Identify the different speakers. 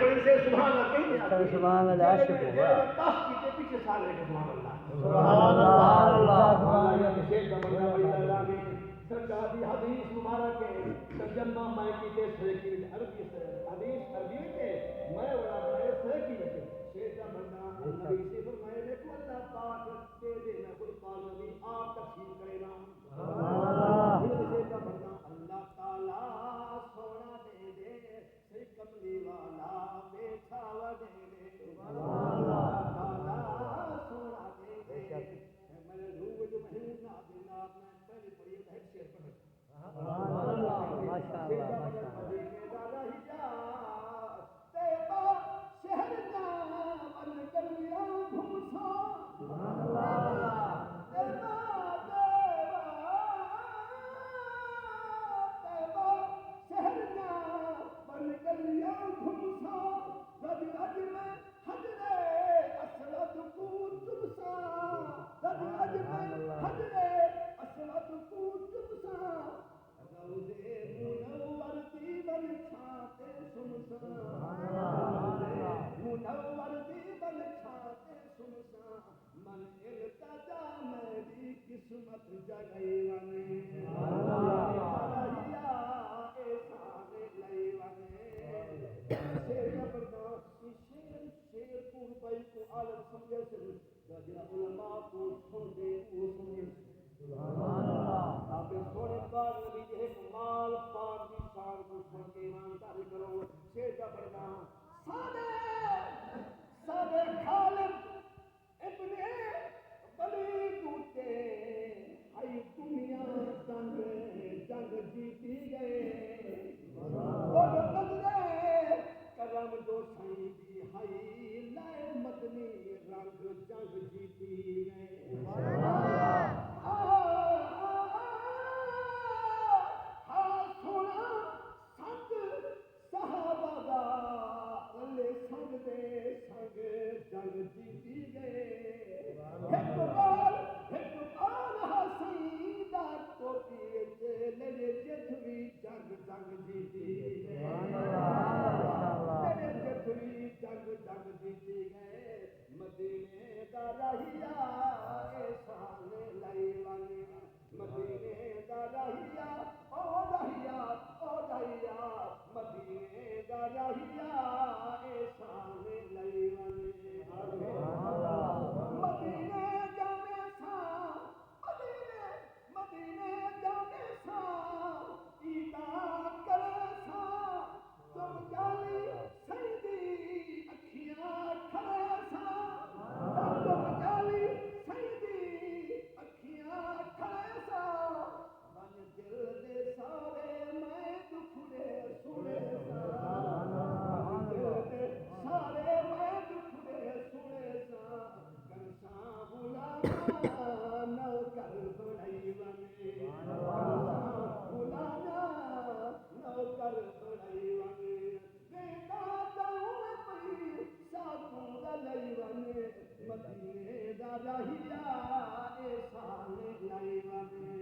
Speaker 1: بڑی سے سبحان اللہ کہیں
Speaker 2: سبحان اللہ عاشق ہوا
Speaker 1: پاس کی پیچھے سارے کے سبحان اللہ
Speaker 2: سبحان اللہ سبحان اللہ
Speaker 1: شیخ کا بندہ بڑی اللہ میں سرکار دی حدیث مبارک ہے ترجمہ میں کی تے سرکی عربی سے حدیث عربی کے میں بڑا بڑے سرکی میں شیخ کا بندہ نبی سے فرمائے دیکھو اللہ پاک دے دینا کوئی قانونی آپ تفسیر کرے نا سبحان اللہ شیخ کا بندہ اللہ تعالی سونا دے دے سی کملی والا بیٹھا وا دے دے سبحان اللہ تعالی سونا دے دے میں روح جو محمود نہ دینا میں پہلی پڑھی ہے شعر پڑھ سبحان اللہ ماشاءاللہ ماشاءاللہ تیبا شہر جا من گلیا گھوسا سبحان اللہ تیبا شہر جا من گلیا گھوسا رج رج میں حجرے اسود کو چبسا رج رج میں حجرے اسود کو چبسا روزے منور دی بن چھاتے سمسا منور دی بن چھاتے سمسا من التجا میری قسمت جگئی ونے رہیا احسان لئی ونے شیر پردہ شیر کو بھائی کو عالم سمجھے سے جڑا علماء کو سن دے وہ سمجھے سبحان اللہ آپ سونے پاک نبی کے کمال پاک کی شان کو سن کے ایمانداری کرو شیر کا پڑھنا سادے خالد ابن ولید تے ہائی دنیا جنگ جیتی گئے وہ نظرے کرم جو سائیں دی ہائی لائے مدنی رنگ جنگ جیتی گئے سونا سنگ صحابہ دا لے سنگ دے سنگ جنگ جیتی گئے ایک بار حسین دا ٹوپی لے جتوی جنگ جیتی گئے لے جتوی جنگ جیتی گئے مدینے دا رہیا احسان لئی ونے مدینے دا رہیا او رہیا مدینے دا رہیا احسان لئی ونے مدینے جانے سا مدینے جانے سا پیتا کرے سا تم جالی سیدی اکھیاں کھڑے سا تم جالی سیدی اکھیاں کھڑے سا من دل دے سارے میں دکھڑے سنے سا من دل دے سارے میں دکھڑے سنے سا کنساں بلانا نہ کر بڑائی ونے کنساں بلانا نہ کر بڑائی ونے بیٹا داؤں پئی ساتوں لئی ونے مدینے دا رہیا احسان لئی ونے